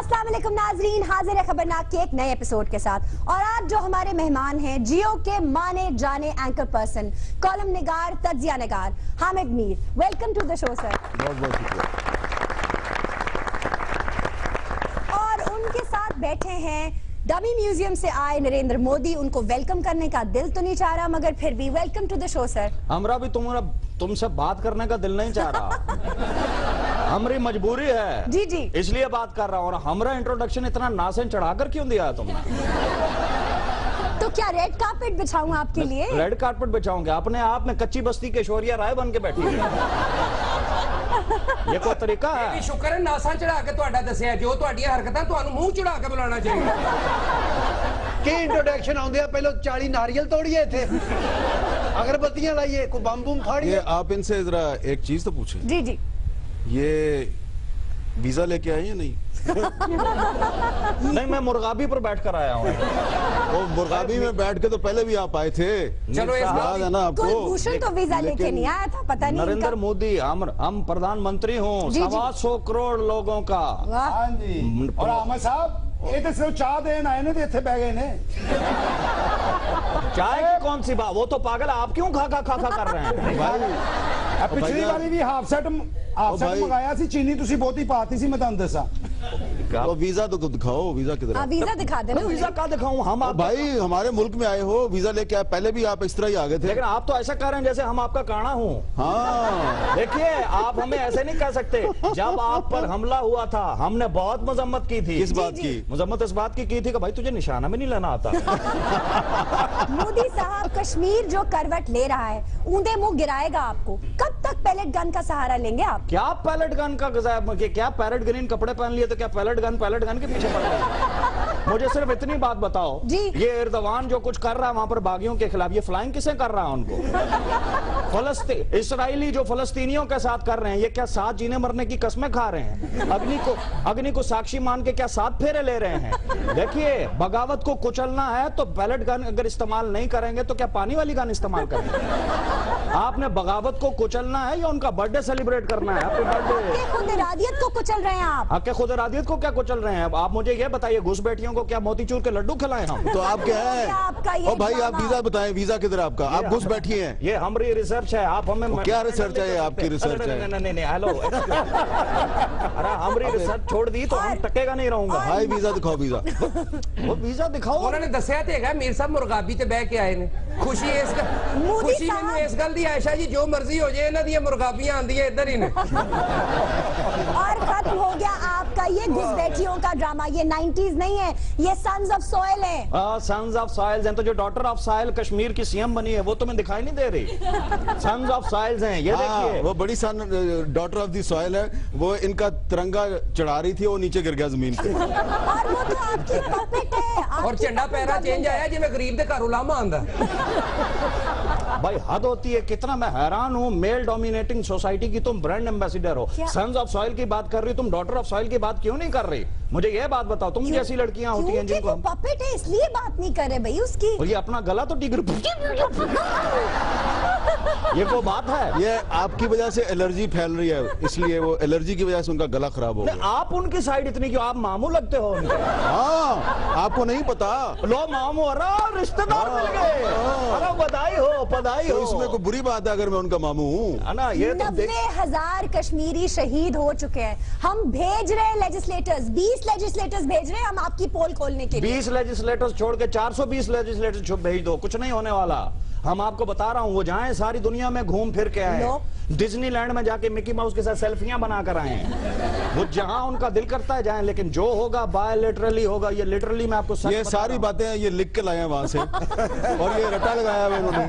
अस्सलाम वालेकुम नाजरीन, हाजिर है खबरनाक के एक नए एपिसोड के साथ। और आज जो हमारे मेहमान हैं जियो के माने जाने एंकर पर्सन, कॉलम निगार, तज्जिया निगार Hamid Mir. Welcome to the show sir. बहुत बहुत शुक्रिया। और उनके साथ बैठे हैं डमी म्यूजियम से आए नरेंद्र मोदी। उनको वेलकम करने का दिल तो नहीं चाह रहा, मगर फिर भी welcome to the show sir. हमरा भी तुमसे बात करने का दिल नहीं चाह रहा। हमारी मजबूरी है जी जी, इसलिए बात कर रहा हूँ। और हमारा इंट्रोडक्शन इतना नासें चढ़ाकर क्यों दिया तुमने? तो क्या रेड कारपेट बिछाऊं आपके लिए? रेड कारपेट बिछाऊंगे? अपने आप में कच्ची बस्ती के शोरिया राय बन के बैठी है। ये कोई तरीका है? शुक्र है नासा चढ़ा के ਤੁਹਾਡਾ ਦੱਸਿਆ ਜੋ ਤੁਹਾਡੀਆਂ ਹਰਕਤਾਂ ਤੁਹਾਨੂੰ ਮੂੰਹ ਚੜਾ ਕੇ ਬੁਲਾਉਣਾ ਚਾਹੀਦਾ। ਕੀ इंट्रोडक्शन आउंदे आ पहले 40 नारियल तोड़िए थे, अगरबत्तियां लाइए, कोई बम बम फाड़िए। ये आप इनसे जरा एक चीज तो पूछें, जी जी। ये वीजा लेके आए या नहीं? नहीं, मैं मुर्गाबी पर बैठ कर आया हूँ। वो मुर्गाबी में बैठ के तो पहले भी आप आए थे। चलो इस याद है ना आपको? कुलभूषण तो वीजा लेके नहीं आया था, पता नहीं नरेंद्र इनका। मोदी, हम प्रधानमंत्री हूँ जी, जी। 125 करोड़ लोगों का। वाह। हाँ जी। और अहमद साहब ये तो सिर्फ चाह देन आए ने तो इतने बह गए ने। चाय की कौन सी बात? वो तो पागल है, आप क्यों खा कर रहे हैं? भाई पिछली बारी भी हाफ सेट भाई। मंगाया सी, चीनी तुसी बहुती पाती सी, मैं तुहानू दसा। वो वीजा तो दिखाओ, वीजा किधर है? वीजा दिखा देना। वीजा का दिखाऊं? हम आप भाई हमारे मुल्क में आए हो, वीजा लेके आए। पहले भी आप इस तरह ही आ गए थे। लेकिन आप तो ऐसा कह रहे हैं जैसे हम आपका काना हूँ। हाँ, देखिए, आप हमें ऐसे नहीं कह सकते। जब आप पर हमला हुआ था हमने बहुत मजम्मत की थी। किस बात की? मजम्मत इस बात की थी कि भाई तुझे निशाना भी नहीं लेना आता। मोदी साहब कश्मीर जो करवट ले रहा है ऊंधे मुंह गिराएगा आपको। कब तक पैलेट गन का सहारा लेंगे आप? क्या पैलेट गन का क्या पैलेट ग्रीन कपड़े पहन लिए तो क्या पैलेट गन के पीछे पड़ गए? मुझे सिर्फ इतनी बात बताओ जी। ये एर्दवान जो कुछ कर रहा है वहां पर बागियों के खिलाफ, ये फ्लाइंग किसे कर रहा है उनको? इसराइली जो फलस्तीनियों के साथ कर रहे हैं, ये क्या साथ जीने मरने की कस्में खा रहे हैं? अग्नि को साक्षी मान के क्या साथ फेरे ले रहे हैं? देखिए, बगावत को कुचलना है तो पैलेट गन अगर इस्तेमाल नहीं करेंगे तो क्या पानी वाली गन इस्तेमाल करेंगे? आपने बगावत को कुचलना है या उनका बर्थडे सेलिब्रेट करना है? Happy birthday. खुद इरादियत को कुचल रहे हैं आप। क्या खुद इरादियत को क्या कुचल रहे हैं? आप मुझे ये बताइए, घुसपैठियों को क्या मोतीचूर के लड्डू खिलाएं हम? तो आप क्या आपका है? ये ओ भाई, आप ड्रामा। वीजा बताएं, वीजा किधर है आपका? आप घुस बैठी हैं। ये हमारी रिसर्च है, आप हमें क्या रिसर्च है? आपकी रिसर्च है? नहीं, हेलो। अरे हमारी रिसर्च छोड़ दी तो हम टकेगा नहीं रहूंगा। भाई वीजा दिखाओ, वीजा। वो वीजा दिखाओ। ਉਹਨਾਂ ਨੇ ਦੱਸਿਆ ਤੇ ਹੈਗਾ ਮੀਰ ਸਾਹਿਬ ਮੁਰਗਾਬੀ ਤੇ ਬਹਿ ਕੇ ਆਏ ਨੇ। ਖੁਸ਼ੀ ਮੈਨੂੰ ਇਸ ਗੱਲ ਦੀ ਆਇਸ਼ਾ ਜੀ ਜੋ ਮਰਜ਼ੀ ਹੋ ਜਾਏ, ਇਹਨਾਂ ਦੀਆਂ ਮੁਰਗਾਬੀਆਂ ਆਂਦੀਆਂ ਇੱਧਰ ਹੀ ਨੇ। और खत्म हो गया आपका ये घुसपैठियों का ड्रामा। ये 90s नहीं है, ये सन्स ऑफ सॉइल है। सन्स ऑफ सॉइल्स हैं तो जो डॉटर ऑफ सॉइल कश्मीर की सीएम बनी है वो तुम्हें दिखाई नहीं दे रही? सन्स ऑफ सॉइल्स हैं ये। देखिए, वो बड़ी son daughter of the soil है। वो इनका तिरंगा चढ़ा रही थी, वो नीचे गिर गया जमीन पे। और वो तो आपकी पपेट है। ਔਰ ਝੰਡਾ ਪੈਰਾ ਚੇਂਜ ਆਇਆ ਜਿਵੇਂ ਗਰੀਬ ਦੇ ਘਰੋਂ ਲਾਮਾ ਆਂਦਾ। भाई हद होती है। कितना मैं हैरान हूँ, मेल डोमिनेटिंग सोसाइटी की तुम ब्रांड एम्बेसिडर हो, सन्स ऑफ सॉइल की बात कर रही हो, तुम डॉटर ऑफ सॉइल की बात क्यों नहीं कर रही? मुझे ये बात बताओ, तुम जैसी लड़कियां होती हैं जिनको पपेट है इसलिए बात नहीं कर रहे भाई उसकी। और ये अपना गला तो टिगर ये कोई बात है? ये आपकी वजह से एलर्जी फैल रही है, इसलिए वो एलर्जी की वजह से उनका गला खराब हो गया। आप उनकी साइड इतनी क्यों? आप मामू लगते हो उनके। हाँ, आपको नहीं पता? लो मामू, अरे रिश्तेदार मिल गए। अरे बधाई हो, बधाई हो। तो इसमें कोई बुरी बात है अगर मैं उनका मामू हूँ? ना, ये तो 90,000 कश्मीरी शहीद हो चुके हैं। हम भेज रहे हैं लेजिस्लेटर्स, 20 लेजिस्लेटर्स भेज रहे हैं हम आपकी पोल खोलने के लिए। 20 लेजिस्लेटर्स छोड़ के 420 लेजिस्लेटर्स भेज दो, कुछ नहीं होने वाला। हम आपको बता रहा हूँ, वो जाएं सारी दुनिया में घूम फिर के आए, डिज्नीलैंड में जाके मिकी माउस के साथ सेल्फियां बना कर आए हैं। वो जहां उनका दिल करता है जाएं, लेकिन जो होगा बायोलिटरली होगा। ये लिटरली मैं आपको ये सारी बातें ये लिख के लाए हैं वहां से। और ये रट्टा लगाया हुआ इन्होंने।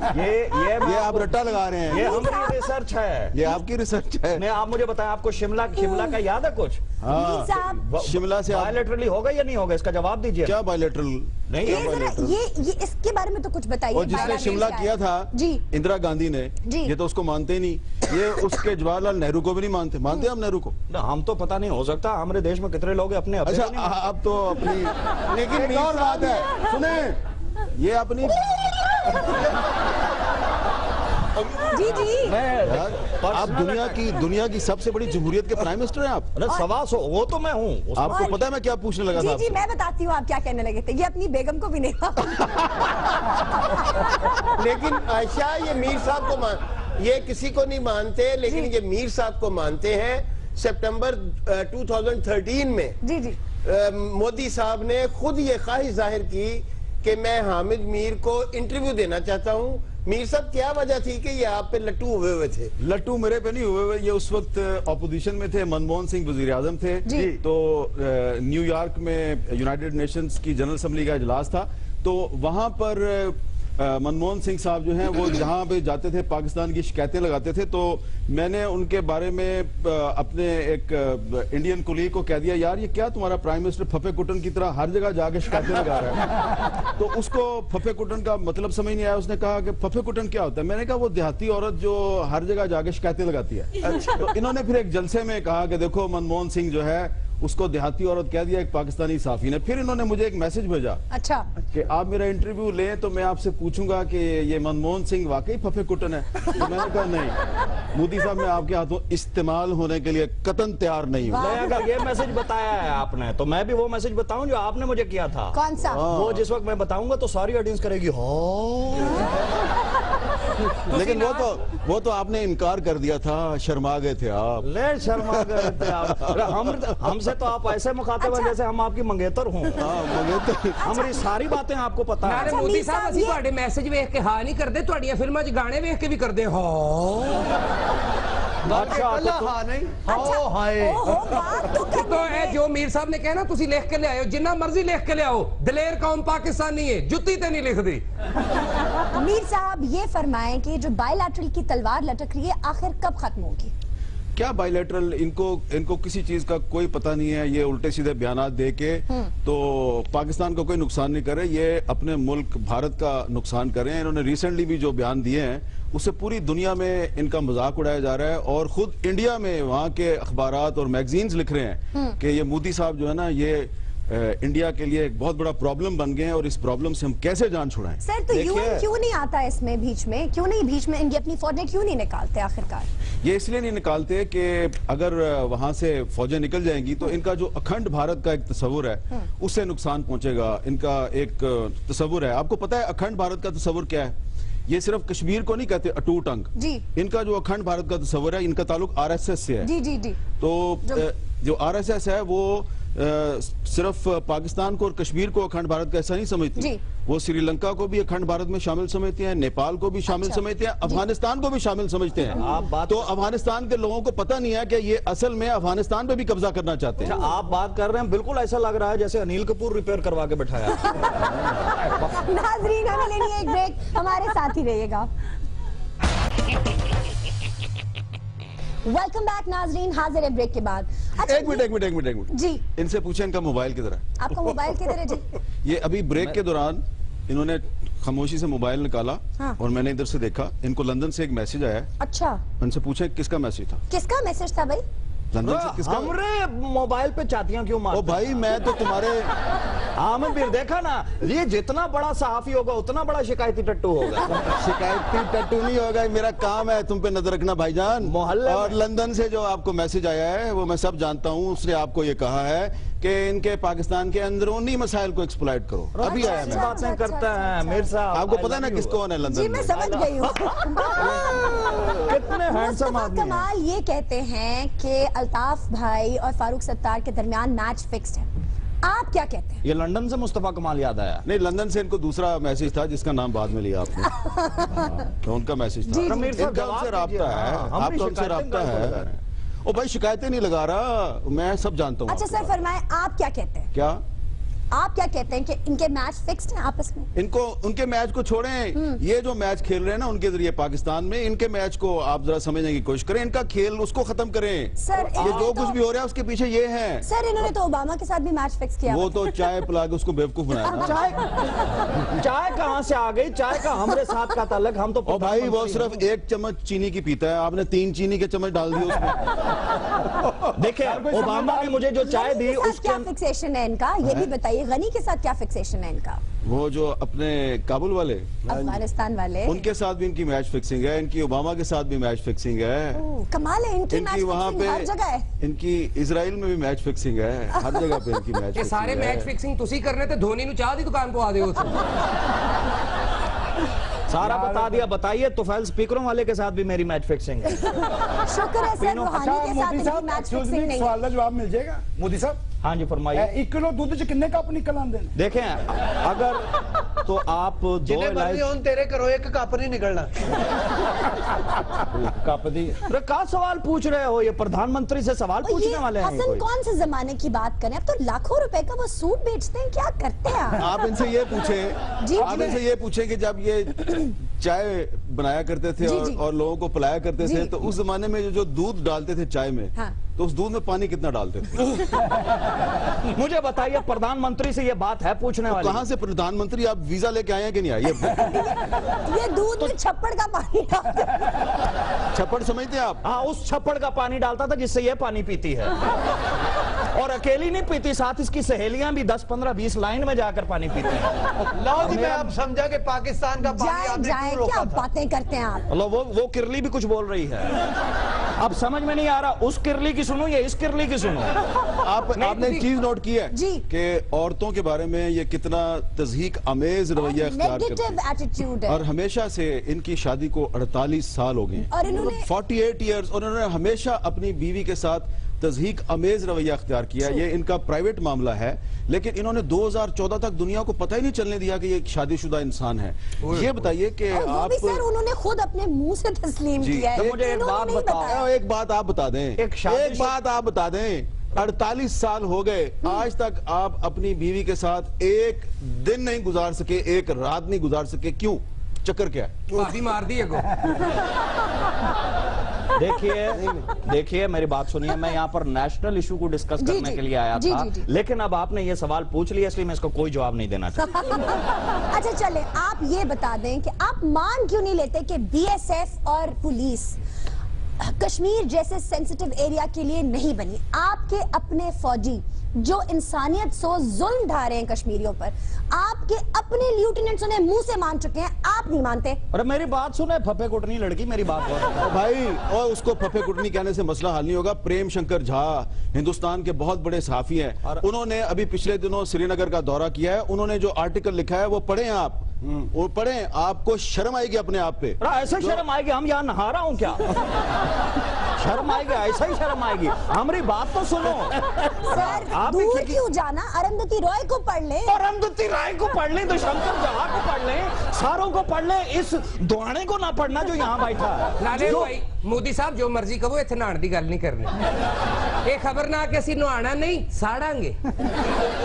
ये आप रट्टा लगा रहे हैं। ये हमारी रिसर्च है, ये आपकी रिसर्च है। नहीं, आप मुझे बताएं, आपको शिमला का याद है कुछ? हाँ, शिमला से बायोलिटरली होगा या नहीं होगा, इसका जवाब दीजिए। क्या बायोलिटरल? नहीं, ये इसके बारे में तो कुछ बताइए। और जिसने शिमला किया था जी, इंदिरा गांधी ने, ये तो उसको मानते ही नहीं। ये उसके जवाहरलाल नेहरू को भी नहीं मानते। मानते हम नेहरू को? हम तो पता नहीं, हो सकता हमारे देश में कितने लोग अपने। अच्छा, अब तो अपनी, लेकिन एक और बात है, सुने, ये अपनी जी जी यार, आप दुनिया की सबसे बड़ी जमहूरियत के प्राइम मिनिस्टर हैं आप। अरे 125 वो तो मैं हूँ। आपको पता है मैं क्या पूछने लगा था जी मैं बताती हूँ आप क्या कहने लगे थे। ये अपनी बेगम को भी नहीं लेकिन आयशा ये मीर साहब को ये किसी को नहीं मानते, लेकिन ये मीर साहब को मानते हैं। सितंबर 2013 में जी मोदी साहब ने खुद ये ख्वाहिश जाहिर की कि मैं हामिद मीर को इंटरव्यू देना चाहता हूँ। मीर साहब क्या वजह थी कि ये आप पे लट्टू हुए हुए थे? लट्टू मेरे पे नहीं हुए हुए, ये उस वक्त ऑपोजिशन में थे। मनमोहन सिंह वजीर आजम थे तो न्यूयॉर्क में यूनाइटेड नेशंस की जनरल असेंबली का इजलास था, तो वहां पर मनमोहन सिंह साहब जो हैं वो जहां पे जाते थे पाकिस्तान की शिकायतें लगाते थे, तो मैंने उनके बारे में अपने एक इंडियन कोलीग को कह दिया, यार ये क्या तुम्हारा प्राइम मिनिस्टर फफे कुटन की तरह हर जगह जाके शिकायतें लगा रहा है। तो उसको फफे कुटन का मतलब समझ नहीं आया। उसने कहा कि फफे कुटन क्या होता है? मैंने कहा वो देहाती औरत जो हर जगह जाके शिकायतें लगाती है। तो इन्होंने फिर एक जलसे में कहा कि देखो मनमोहन सिंह जो है उसको देहाती औरत कह दिया एक पाकिस्तानी साफी ने। फिर इन्होंने मुझे एक मैसेज भेजा अच्छा कि आप मेरा इंटरव्यू लें तो मैं आपसे पूछूंगा कि ये मनमोहन सिंह वाकई फफे कुटन है। तो मैंने कहा नहीं मोदी साहब, मैं आपके हाथों इस्तेमाल होने के लिए कतन तैयार नहीं हूँ। अगर ये मैसेज बताया है आपने तो मैं भी वो मैसेज बताऊं जो आपने मुझे किया था। कौन सा? वो जिस वक्त मैं बताऊंगा तो सारी ऑडियंस करेगी लेकिन वो तो आपने इनकार कर दिया था, शर्मा गए थे आप। ले शर्मा गए थे आप। हमसे तो आप ऐसे मुखातिब हैं जैसे हम आपकी मंगेतर हों। मंगेतर हमारी सारी बातें आपको पता है। नाले मोदी साहब ਅਸੀਂ ਤੁਹਾਡੇ ਮੈਸੇਜ ਵੇਖ ਕੇ ਹਾਂ ਨਹੀਂ ਕਰਦੇ, ਤੁਹਾਡੀਆਂ ਫਿਲਮਾਂ 'ਚ ਗਾਣੇ ਵੇਖ ਕੇ ਵੀ ਕਰਦੇ ਹਾਂ। अच्छा हाँ नहीं हाँ हाय तो ये जो मीर साहब ने कहा ना तुसी लिख के ले आयो, जिन्ना मर्जी लिख के ले आओ, दलेर कौम पाकिस्तानी है, जुत्ती ते नहीं लिख दी। मीर साहब ये फरमाएं कि जो बायलैटरल की तलवार लटक रही है आखिर कब खत्म होगी? क्या बायलैटरल? इनको किसी चीज का कोई पता नहीं है। ये उल्टे सीधे बयानात दे के तो पाकिस्तान को कोई नुकसान नहीं करे, ये अपने मुल्क भारत का नुकसान कर रहे हैं। इन्होंने रिसेंटली भी जो बयान दिए हैं उससे पूरी दुनिया में इनका मजाक उड़ाया जा रहा है, और खुद इंडिया में वहाँ के अखबारात और मैगजीन्स लिख रहे हैं कि ये मोदी साहब जो है ना ये इंडिया के लिए एक बहुत बड़ा प्रॉब्लम बन गए हैं और इस प्रॉब्लम से हम कैसे जान छुड़ाएं। सर तो यूएन क्यों नहीं आता इसमें बीच में? क्यों नहीं बीच में इनकी अपनी फौजें क्यों नहीं निकालते आखिरकार? ये इसलिए नहीं निकालते कि अगर वहां से फौजें निकल जाएंगी तो इनका जो अखंड भारत का एक तस्वुर है उससे नुकसान पहुंचेगा। इनका एक तस्वुर है, आपको पता है अखंड भारत का तस्वुर क्या है? ये सिर्फ कश्मीर को नहीं कहते अटूट अंग जी। इनका जो अखंड भारत का तस्वुर है, इनका ताल्लुक आरएसएस से है। जी जी जी। तो जो आरएसएस है वो सिर्फ पाकिस्तान को और कश्मीर को अखंड भारत का ऐसा नहीं समझती, वो श्रीलंका को भी अखंड भारत में शामिल समझते हैं, नेपाल को भी शामिल समझते हैं, अफगानिस्तान को भी शामिल समझते हैं। तो अफगानिस्तान के लोगों को पता नहीं है कि ये असल में अफगानिस्तान पे भी कब्जा करना चाहते हैं। आप बात कर रहे हैं बिल्कुल ऐसा लग रहा है जैसे अनिल कपूर रिपेयर करवा के बैठाया। नाजरीन हमें लेनी है एक ब्रेक, हमारे साथ ही रहिएगा। वेलकम बैक नाजरीन, हाजिर है ब्रेक के बाद। अच्छा एक मिनट जी, इनसे पूछे इनका मोबाइल किधर है? आपका मोबाइल किधर है जी? ये अभी ब्रेक के दौरान इन्होंने खामोशी से मोबाइल निकाला और मैंने इधर से देखा, इनको लंदन से एक मैसेज आया है। अच्छा, इनसे पूछे किसका मैसेज था? किसका मैसेज था भाई? लंदन से किसका? हमरे मोबाइल पे चातियां क्यों मारते? ओ भाई मैं तो तुम्हारे आमिर भी देखा ना, ये जितना बड़ा सहाफी होगा उतना बड़ा शिकायती टट्टू होगा। शिकायती टट्टू नहीं होगा, मेरा काम है तुम पे नजर रखना भाईजान। मोहल्ले और लंदन से जो आपको मैसेज आया है वो मैं सब जानता हूँ। उसने आपको ये कहा है कि इनके पाकिस्तान के अंदरूनी मसाइल को एक्सप्लॉइट करो। अभी आया मैं। बातें करते हैं मीर साहब। आपको पता है ना किसको है लंदन? जी मैं समझ गई हूँ। कितने हैंडसम आदमी हैं। कमाल ये कहते हैं कि अल्ताफ भाई और फारूक सत्तार के दरमियान मैच फिक्स्ड है, आप क्या कहते हैं? ये लंदन से मुस्तफा कमाल याद आया। नहीं, लंदन से इनको दूसरा मैसेज था जिसका नाम बाद में लिया आपने। तो उनका मैसेज था। मीर साहब इनका उनसे राब्ता है, आपका उनसे राब्ता है। ओ भाई शिकायतें नहीं लगा रहा, मैं सब जानता हूँ। अच्छा सर फरमाएं, आप क्या कहते हैं? क्या आप क्या कहते हैं कि इनके मैच फिक्स्ड हैं आपस में? इनको उनके मैच को छोड़ें, ये जो मैच खेल रहे हैं ना उनके जरिए पाकिस्तान में, इनके मैच को आप जरा समझने की कोशिश करें। इनका खेल उसको खत्म करें। सर ये जो कुछ भी हो रहा है उसके पीछे ये है। सर इन्होंने तो ओबामा के साथ भी मैच फिक्स किया। वो तो चाय पिला के उसको बेवकूफ बनाया ना। चाय कहाँ से आ गई? चाय का हमारे साथ का ताल्लुक, हम तो और भाई वो सिर्फ 1 चम्मच चीनी की पीता है, आपने 3 चीनी के चम्मच डाल दिए उसमें। देखिए ओबामा ने मुझे जो चाय दी उसके क्या फिक्सेशन है इनका, ये भी बताइए। गनी के साथ क्या फिक्सेशन है इनका? वो जो अपने काबुल वाले, अफगानिस्तान वाले, उनके साथ भी इनकी मैच फिक्सिंग है, इनकी ओबामा के साथ भी मैच फिक्सिंग है। कमाल है इनकी मैच वहाँ फिक्सिंग हर जगह है। इनकी इजराइल में भी मैच फिक्सिंग है, हर जगह पे इनकी मैच ये सारे मैच फिक्सिंग तुसी करने थे, धोनी नु चाह दी दुकान पवा दे सारा बता दिया। बताइए तुफैल स्पीकरों वाले के साथ भी मेरी मैच फिक्सिंग है। शुक्र है सर रूहानी के साथ इनकी मैच फिक्सिंग नहीं सवाल का जवाब मिल जाएगा मोदी साहब। हाँ जी फरमाइए। 1 किलो दूध च किन्ने कप निकल आंदे ने? देखें अगर तो आप जिन्हें मर्जी होन तेरे घरों एक कप नहीं निकलना। कप दी अरे का सवाल पूछ रहे हो? ये प्रधानमंत्री से सवाल पूछने वाले हैं। हसन कौन से जमाने की बात करें? अब तो लाखों रुपए का वो सूट बेचते हैं, क्या करते हैं आप इनसे ये पूछें, आप इनसे ये पूछें कि जब ये चाय बनाया करते थे और लोगों को पिलाया करते थे, तो उस जमाने में जो दूध डालते थे चाय में, तो उस दूध में पानी कितना डालते थे? मुझे बताइए, प्रधानमंत्री से ये बात है पूछने वाली। कहाँ से प्रधानमंत्री? आप वीजा लेके आए हैं कि नहीं आए? ये दूध में छप्पड़ का पानी डालता। छप्पड़ समझते हैं आप? हाँ, उस छप्पड़ का पानी डालता था जिससे ये पानी पीती है। और अकेली नहीं पीती, साथ इसकी सहेलियां भी 10, 15, 20 लाइन में जाकर पानी पीती हैं। लो जी, मैं अब समझा कि पाकिस्तान का पानी आपने क्यों रोका क्या था? बातें करते हैं आप? वो किरली भी कुछ बोल रही है। अब समझ में नहीं आ रहा उस किरली की सुनो या इस किरली की सुनो। आपने एक चीज नोट की है कि औरतों के बारे में ये कितना तज़हीक अमेज रवैया इख्तियार करते हैं। एटीट्यूड है। और हमेशा से इनकी शादी को 48 साल हो गए और इन्होंने 48 ईयर्स, और उन्होंने हमेशा अपनी बीवी के साथ तज़हीक अमेज रवैया इख्तियार किया। ये इनका प्राइवेट मामला है, लेकिन इन्होंने 2014 तक दुनिया को पता ही नहीं चलने दिया कि ये एक शादीशुदा इंसान है। ये बताइए कि आप सर उन्होंने खुद अपने मुंह से तस्लीम किया है। तो मुझे एक बात बताओ, एक बात आप बता दें, एक बात आप बता दें, 48 साल हो गए, आज तक आप अपनी बीवी के साथ एक दिन नहीं गुजार सके, एक रात नहीं गुजार सके, क्यों? चक्कर क्या है? भाभी मार दी है देखिए मेरी बात सुनिए, मैं यहाँ पर नेशनल इशू को डिस्कस करने के लिए आया था, लेकिन अब आपने ये सवाल पूछ लिया, इसलिए मैं इसको कोई जवाब नहीं देना चाहता। अच्छा चले, आप ये बता दें कि आप मान क्यों नहीं लेते कि बीएसएफ और पुलिस कश्मीर जैसे सेंसिटिव एरिया के लिए नहीं बनी? आपके अपने फौजी जो इंसानियत सो जुल्म ढा रहे हैं कश्मीरियों पर, आपके अपने लेफ्टिनेंट्स उन्हें मुंह से मान चुके हैं, आप नहीं मानते? अरे मेरी बात सुने, फफे कुटनी लड़की, मेरी बात भाई, और उसको फफे कुटनी कहने से मसला हल नहीं होगा। प्रेम शंकर झा हिंदुस्तान के बहुत बड़े सहाफी हैं, उन्होंने अभी पिछले दिनों श्रीनगर का दौरा किया है, उन्होंने जो आर्टिकल लिखा है वो पढ़ें आप, वो पढ़ें, आपको शर्म आएगी अपने आप पे। ऐसे शर्म आएगी? हम यहाँ नहा रहा हूँ क्या? शर्म आएगी? ऐसा ही शर्म आएगी? हमारी बात तो सुनो। सर दूर क्यों जाना, अरुंधति रॉय को पढ़ ले। अरुंधति रॉय को पढ़ ले तो शंकर झा को पढ़ ले, सारों को पढ़ ले, इस दुआने को ना पढ़ना जो यहाँ बैठा नाले भाई मोदी साहब जो मर्जी कहो, इत्थे नहाण दी गल नहीं करनी। ये खबर ना कि असीं नहाना नहीं, साड़ांगे।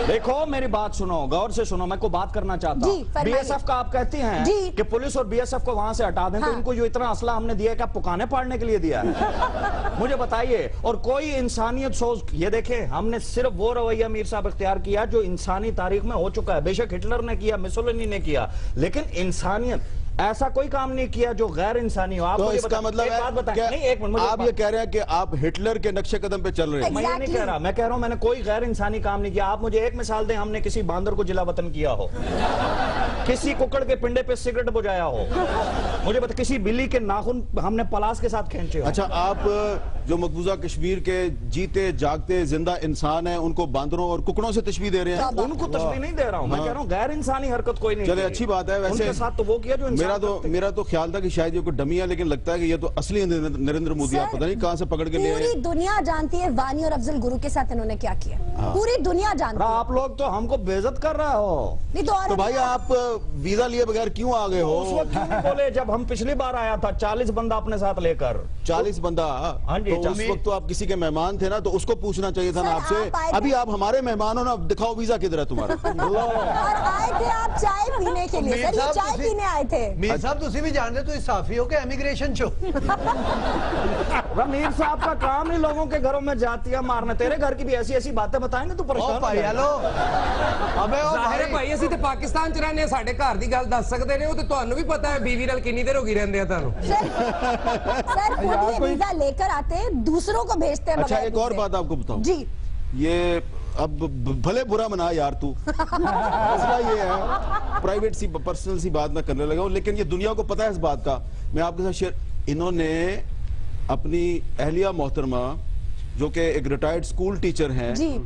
देखो मेरी बात सुनो, गौर से सुनो, मैं को बात करना चाहता हूँ। बीएसएफ का आप कहती हैं कि पुलिस और बीएसएफ को वहां से हटा दें, तो इनको जो इतना असला हमने दिया है, क्या पुकाने पाड़ने के लिए दिया है? मुझे बताइए। और कोई इंसानियत सोच, ये देखें, हमने सिर्फ वो रवैया मीर साहब इख्तियार किया जो इंसानी तारीख में हो चुका है। बेशक हिटलर ने किया, मुसोलिनी ने किया, लेकिन इंसानियत ऐसा कोई काम नहीं किया जो गैर इंसानी हो। आप तो इसका मतलब है आप ये कह रहे हैं कि आप हिटलर के नक्शे कदम पे चल रहे हैं? मैं ये नहीं कह रहा, मैं कह रहा हूं मैंने कोई गैर इंसानी काम नहीं किया। आप मुझे एक मिसाल दें, हमने किसी बांदर को जिला वतन किया हो, किसी कुकड़ के पिंडे पे सिगरेट बुझाया हो, मुझे बता, किसी बिल्ली के नाखून हमने पलास के साथ खींचे हो। अच्छा, आप जो मकबूजा कश्मीर के जीते जागते जिंदा इंसान हैं, उनको बांदरों और कुकड़ों से तशबीह दे रहे हैं? उनको तशबीह नहीं दे रहा हूं, मैं कह रहा हूं गैर इंसानी हरकत कोई नहीं। चले, अच्छी बात है। वैसे साथ तो वो किया जो मेरा तो ख्याल था कि शायद ये कोई डमी है, लेकिन लगता है कि ये तो असली नरेंद्र मोदी। आप पता नहीं कहां से पकड़ के ले आए। पूरी दुनिया जानती है वानी और अफजल गुरु के साथ इन्होंने क्या किया, पूरी दुनिया जानती है। आप लोग तो हमको बेइज्जत कर रहे हो। नहीं तो भाई आप वीजा लिए बगैर क्यों आ गए हो? उस वक्त क्यों बोले जब हम पिछली बार आया था 40 बंदा अपने साथ लेकर? 40 बंदा? हाँ जी, तो उस वक्त तो आप किसी के मेहमान थे ना, तो उसको पूछना चाहिए था ना आपसे। अभी आप हमारे मेहमान हो ना, दिखाओ वीजा किधर है तुम्हारा? और आए थे आप चाय पीने के लिए, सर ये चाय पीने आए थे। मीर साहब तुसी भी जान रहे तो साफी हो के इमिग्रेशन शो। मीर साहब का काम ही लोगों के घरों में जातियां मारना। तेरे घर की भी ऐसी ऐसी बातें बताएंगे तो परेशान हो जाएगा। अबे ओ ਜ਼ਾਹਿਰ ਹੈ ਭਾਈ, ਅਸੀਂ ਤੇ ਪਾਕਿस्तान ਚ रहने, ਸਾਡੇ ਘਰ ਦੀ ਗੱਲ ਦੱਸ ਸਕਦੇ ਨੇ, ਉਹ ਤੇ ਤੁਹਾਨੂੰ भी पता है बीवी ਨਾਲ कितनी देर हो गई रहंदे आ ਤੁਹਾਨੂੰ। सर खुद ये वीजा लेकर आते हैं, दूसरों को भेजते हैं। अच्छा, एक और बात आपको बताऊं जी, ये अब भले बुरा मना यार तू। मसला ये है, प्राइवेट सी पर्सनल सी बात मैं करने लगा हूँ, लेकिन ये दुनिया को पता है इस बात का। मैं आपके साथ शेयर, इन्होंने अपनी अहलिया मोहतरमा जो कि एक रिटायर्ड स्कूल टीचर हैं जी,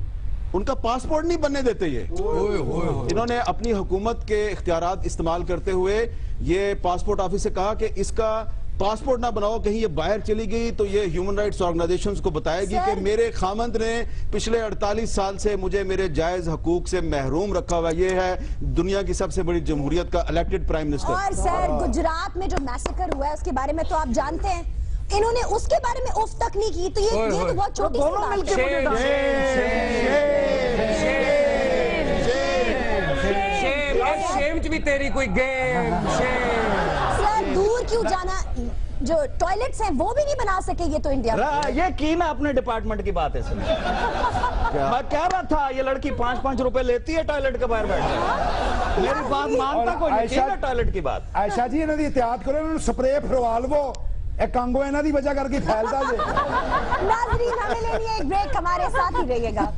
उनका पासपोर्ट नहीं बनने देते ये। इन्होंने अपनी हुकूमत के इख्तियारात इस्तेमाल करते हुए ये पासपोर्ट ऑफिस से कहा कि इसका पासपोर्ट ना बनाओ, कहीं ये बाहर चली गई तो ये ह्यूमन राइट्स ऑर्गेनाइजेशंस को बताएगी कि मेरे खामंद ने पिछले 48 साल से मुझे मेरे जायज हकूक से महरूम रखा हुआ। ये है दुनिया की सबसे बड़ी जमहूरियत का इलेक्टेड प्राइम मिनिस्टर। और सर गुजरात में जो मैसेकर हुआ है उसके बारे में तो आप जानते हैं, इन्होंने उसके बारे में उफ तक नहीं की, तो ये तो बहुत छोटी सी बात है। शेम भी तेरी कोई गेम। सर दूर क्यों जाना, जो टॉयलेट्स हैं वो भी नहीं बना सके ये तो इंडिया में। ये की ना अपने डिपार्टमेंट की बात है सर। मैं कह रहा था ये लड़की 5-5 रुपए लेती है टॉयलेट के बाहर बैठ। मेरी बात मानता कोई नहीं, की ना टॉयलेट की बात। आयशा जी इन्हों की एहतियात करो, इन्होंने स्प्रे फरवा लवो, एक कांगो इन्हों की वजह करके फैलता जे। नाज़रीन हमें लेनी है एक ब्रेक, हमारे साथ ही रहिएगा।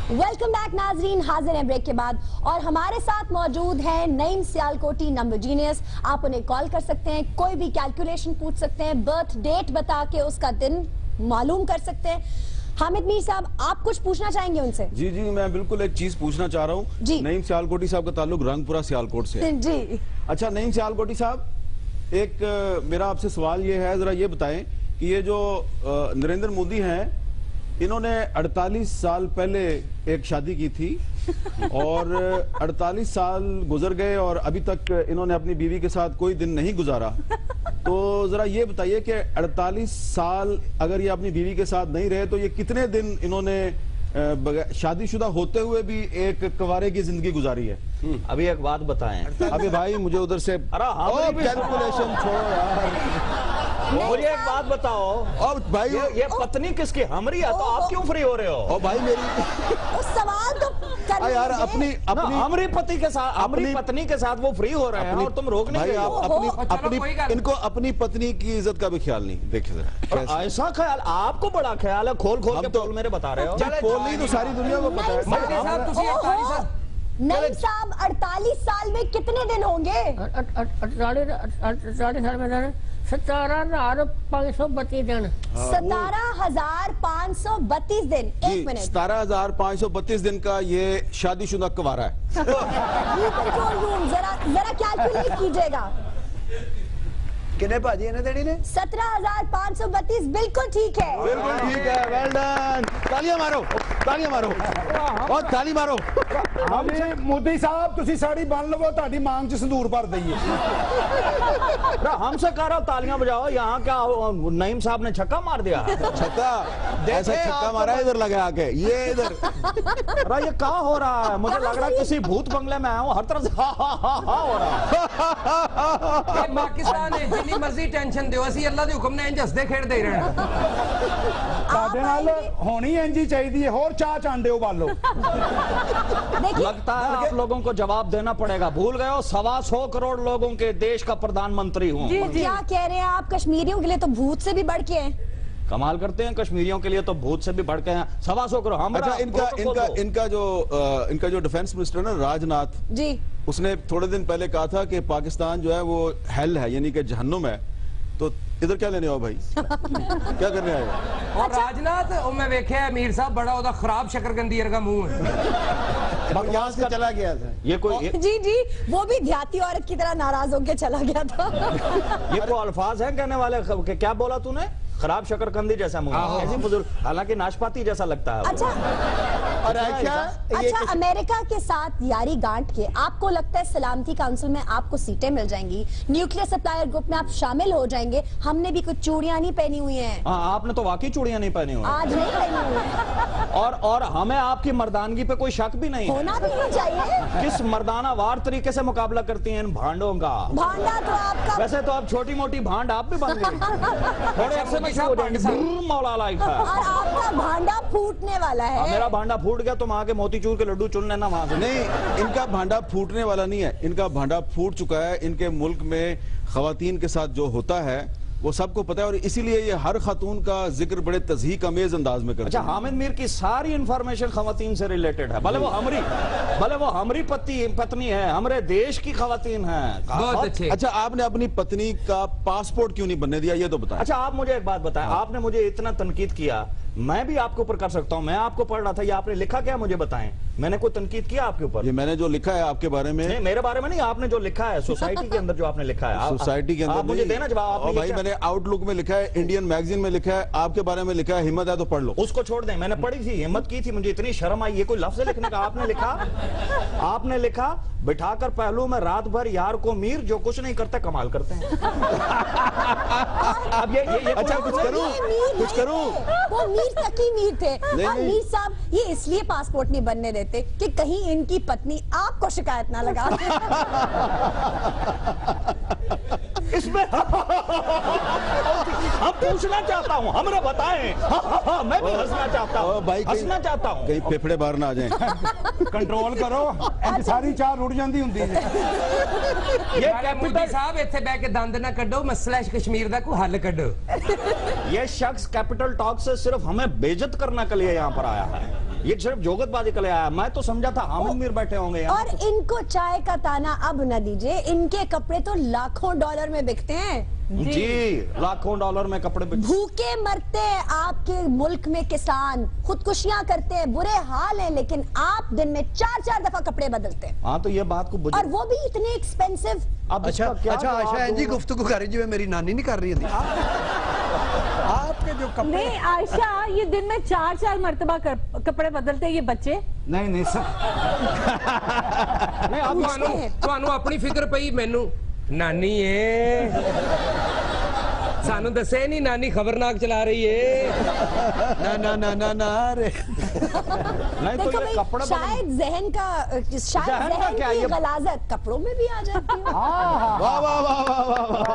वेलकम बैक नाजरीन, हाजिर हैं ब्रेक के बाद और हमारे साथ मौजूद हैं नईम सियालकोटी नंबर जीनियस। आप उन्हें कॉल कर सकते हैं, कोई भी कैलकुलेशन पूछ सकते हैं, बर्थ डेट बता के उसका दिन मालूम कर सकते हैं। हामिद मीर साहब, आप कुछ पूछना चाहेंगे उनसे? जी जी, मैं बिल्कुल एक चीज पूछना चाह रहा हूँ। नईम सियालकोटी साहब का ताल्लुक रंगपुरा सियालकोट से है। जी अच्छा नईम सियालकोटी साहब, एक मेरा आपसे सवाल ये है, जरा ये बताएं कि ये जो नरेंद्र मोदी हैं, इन्होंने 48 साल पहले एक शादी की थी और 48 साल गुजर गए और अभी तक इन्होंने अपनी बीवी के साथ कोई दिन नहीं गुजारा। तो जरा ये बताइए कि 48 साल अगर ये अपनी बीवी के साथ नहीं रहे तो ये कितने दिन इन्होंने शादीशुदा होते हुए भी एक कुंवारे की जिंदगी गुजारी है? अभी एक बात बताएं। अभी भाई मुझे उधर से कैलकुलेशन छोड़ो यार। मुझे एक बात बताओ, और भाई ये पत्नी किसकी? हमारी है, तो आप क्यों फ्री हो रहे हो? और भाई मेरी उस सवाल तो करने यार दीजिए। अपनी हमारी पति के साथ, हमारी पत्नी के साथ वो फ्री हो रहे हैं और तुम रोकने भाई गए हो। आप अपनी इनको अपनी पत्नी की इज्जत का भी ख्याल नहीं। देखिए जरा ऐसा ख्याल आपको बड़ा ख्याल है, खोल खोल के तो मेरे बता रहे हो। पोल नहीं तो सारी दुनिया को पता है। नईम साहब 48 साल में कितने दिन होंगे? 17,532 दिन। 17,532 दिन। एक मिनट, 17,532 दिन का ये शादीशुदा कुंवारा है। कंट्रोल रूम जरा कैलकुलेट कीजिएगा। कितने भाजी इन्हें देनी ने? 17,532 बिल्कुल ठीक है। बिल्कुल ठीक है, वेल डन। तालियां मारो, तालियां मारो और ताली मारो। मोदी साहब तुसी साड़ी बन लवो, ताड़ी मांग च संदूर भर दईए। हमसे कह रहा हूं तालियां बजाओ, यहाँ क्या नईम साहब ने छक्का मार दिया? छक्का ऐसा छक्का मारा इधर लगा आके, ये इधर। ये क्या हो रहा है? मुझे लग रहा है किसी भूत बंगले में आया हूँ, हर तरफ से हा हा हा हा हो रहा है। पाकिस्तान है, जितनी मर्जी टेंशन दो, असि अल्लाह दे हुक्म ने इंज हसदे खेडदे ही रहना। साडे नाल होनी इंजी चाहिए है, और चाह चांडे उबालो। लगता है आप लोगों को जवाब देना पड़ेगा। भूल गए हो 125 करोड़ लोगों के देश का प्रधानमंत्री हूँ। क्या कह रहे हैं आप? कश्मीरियों के लिए तो भूत से भी बढ़ के हैं। कमाल करते हैं, कश्मीरियों के लिए तो भूत से भी बढ़ के हैं। 125 करोड़। अच्छा इनका जो डिफेंस मिनिस्टर है ना राजनाथ जी, उसने थोड़े दिन पहले कहा था कि पाकिस्तान जो है वो हेल है, यानी कि जहन्नुम है। तो इधर क्या लेने आओ भाई? क्या करने आए? और राजनाथ मैं वेख्या है मीर साहब, बड़ा ओदा खराब शकरकंदी वर्गा मुंह है। यहाँ से चला गया था ये कोई जी जी, वो भी देहाती औरत की तरह नाराज होकर चला गया था। ये कोई अल्फाज है कहने वाले? क्या बोला तूने? खराब शकरकंदी जैसा मुंह, ऐसी बुजुर्ग, हालांकि नाशपाती जैसा लगता है। अच्छा और अच्छा, अमेरिका के साथ यारी गांठ के आपको लगता है सलामती काउंसिल में आपको सीटें मिल जाएंगी, न्यूक्लियर सप्लायर ग्रुप में आप शामिल हो जाएंगे? हमने भी कुछ चूड़ियां नहीं पहनी हुई हैं। आपने तो वाकई चूड़ियां नहीं पहनी हुई, आज नहीं पहनी हुई। और हमें आपकी मर्दानगी पे कोई शक भी नहीं होना भी नहीं चाहिए। किस मर्दानावार तरीके से मुकाबला करती हैं इन भांडों का। भांडा तो आपका, वैसे तो आप छोटी मोटी भांड आप भी बन गई। थोड़े अरसे में शुरू हो जाएंगे मौला लाइक है। और आपका भांडा फूटने वाला है। मेरा भांडा फूट गया तो वहां के मोतीचूर के लड्डू चुन लेना वहां से। नहीं, इनका भांडा फूटने वाला नहीं है, इनका भांडा फूट चुका है। इनके मुल्क में खवातीन के साथ जो होता है वो सबको पता है, और इसीलिए ये हर खातून का जिक्र बड़े तज़हीक अमेज अंदाज में करते अच्छा, हैं। हामिद मीर की सारी इंफॉर्मेशन खवातीन से रिलेटेड है, भले वो हमारी पत्नी है, हमारे देश की खवातीन है। बहुत अच्छे। अच्छा, आपने अपनी पत्नी का पासपोर्ट क्यों नहीं बनने दिया, ये तो बताएं। अच्छा, आप मुझे एक बात बताएं, आपने मुझे इतना तनकीद किया, मैं भी आपके ऊपर कर सकता हूं, मैं आपको पढ़ रहा था, ये आपने लिखा क्या मुझे बताएं, मैंने कोई तनकीद किया आपके ऊपर? ये मैंने जो लिखा है आपके बारे में, नहीं मेरे बारे में नहीं, आपने जो लिखा है सोसाइटी के अंदर, जो आपने लिखा है सोसाइटी के अंदर आप मुझे देना जवाब। आपने भाई मैंने आउटलुक में लिखा है, इंडियन मैगजीन में लिखा है, आपके बारे में लिखा है, हिम्मत है तो पढ़ लो। उसको छोड़ दें, मैंने पढ़ी थी, हिम्मत की थी, मुझे इतनी शर्म आई, ये कोई लफ्ज लिखने का। आपने लिखा बिठाकर पहलू में रात भर यार को मीर, जो कुछ नहीं करते कमाल करते हैं। अब ये अच्छा, कुछ करूं वो मीर तकी मीर थे। नहीं, और नहीं। मीर साहब ये इसलिए पासपोर्ट नहीं बनने देते कि कहीं इनकी पत्नी आपको शिकायत ना लगा। इसमें हम पूछना चाहता हूँ, हमरा बताएं। मैं भी हंसना चाहता हूँ, हंसना चाहता हूँ। कहीं फेफड़े बाहर ना आ जाएं। कंट्रोल करो, इंज सारी चाह रुड़ जाती हुंदी है। ये मोदी कैपिटल साहब इत्थे बैठ के दंद ना कड्डो, मसला कश्मीर दा कोई हल कड्डो। ये शख्स कैपिटल टॉक से सिर्फ हमें बेइज्जत करने के लिए यहाँ पर आया है, ये सिर्फ जोगतबाजी के लिए आया। मैं तो समझा था हामिद मीर बैठे होंगे यहाँ। और इनको चाय का ताना अब न दीजिए, इनके कपड़े तो लाखों डॉलर में बिकते हैं। जी, लाखों डॉलर में कपड़े भूखे मरते हैं आपके मुल्क में किसान, खुदकुशियां करते हैं, बुरे हाल है, लेकिन आप दिन में 4-4 दफा कपड़े बदलते हैं। हाँ, तो ये बात को और वो भी इतने एक्सपेंसिव। अब अच्छा इसका क्या अच्छा जवाब आयशा जी दूंगा? गुफ्तगू कर रही जी, मेरी नानी नहीं कर रही थी। आपके जो कपड़े नहीं आयशा, ये दिन में 4-4 मर्तबा कपड़े बदलते हैं ये बच्चे। नहीं सब नहीं ਤੁਹਾਨੂੰ ਆਪਣੀ ਫਿਕਰ ਪਈ, ਮੈਨੂੰ ਨਾਨੀ ਏ ਸਾਨੂੰ ਦੱਸੇ ਨਹੀਂ, ਨਾਨੀ ਖਬਰਨਾਕ ਚਲਾ ਰਹੀ ਏ। ना रे। नहीं तो देखो ये भाई, कपड़े शायद जहन जहन का क्या, की ये गलाजत कपड़ों में भी आ जाती है। वाह वाह वाह वाह वाह।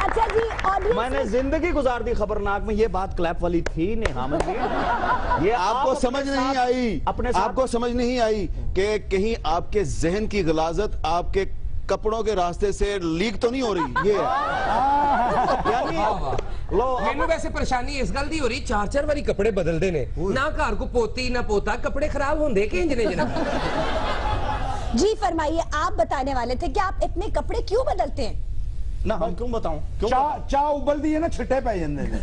अच्छा जी, ऑडियंस मैंने जिंदगी गुजार दी खबरनाक में, ये बात क्लैप वाली थी नहीं हामिद जी। ये आपको आप समझ अपने नहीं साथ- आई, अपने साथ आपको समझ नहीं आई कि कहीं आपके जहन की गलाजत आपके कपड़ों के रास्ते से लीक तो नहीं हो रही। ये यानी लो ਮੈਨੂੰ ਵੈਸੇ ਪਰੇਸ਼ਾਨੀ ਇਸ ਗੱਲ ਦੀ ਹੋ ਰਹੀ, 4-4 ਵਾਰੀ ਕੱਪੜੇ ਬਦਲਦੇ ਨੇ, ਨਾ ਘਰ ਕੋ ਪੋਤੀ ਨਾ ਪੋਤਾ, ਕੱਪੜੇ ਖਰਾਬ ਹੁੰਦੇ ਕਿ ਇੰਜ ਨੇ ਜਨਾਬ? जी फरमाइए, आप बताने वाले थे कि आप इतने कपड़े क्यों बदलते हैं? ना हम क्यों बताऊं, क्यों चाह उबलती है ना, छिट्टे पै जाते हैं।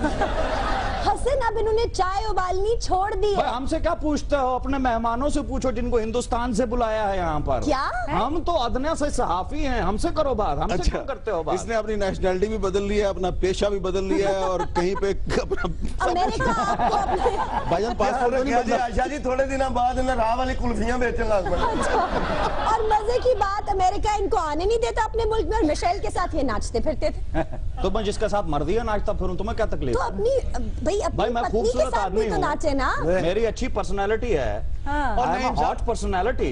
हसन, अब इन्होंने चाय उबालनी छोड़ दी है। भाई हमसे क्या पूछते हो, अपने मेहमानों से पूछो जिनको हिंदुस्तान से बुलाया है यहाँ पर। क्या? हम तो अदना से सहाफी हैं, हमसे करो बात, हमसे क्यों करते हो बात? इसने अपनी नेशनैलिटी भी बदल ली है, अपना पेशा भी बदल लिया है, और कहीं पे अमेरिका आपको अपने भाईजान पासपोर्ट तो नहीं बदला। आयशा जी थोड़े दिन बाद इन्हें राह वाली कुल्फियां बेचने लग पड़े। और मजे की बात, अमेरिका इनको आने नहीं देता अपने मुल्क में, और मिशेल के साथ ये नाचते फिरते थे। तो मैं जिसके साथ मर्दी है नाचता फिरूं, तुम्हें क्या तकलीफ तो है? अपनी भाई अपनी मैं पत्नी के खूबसूरत साथ भी आदमी तो हूँ, नाचे ना। मेरी अच्छी पर्सनैलिटी है, हाँ। और हॉट पर्सनैलिटी।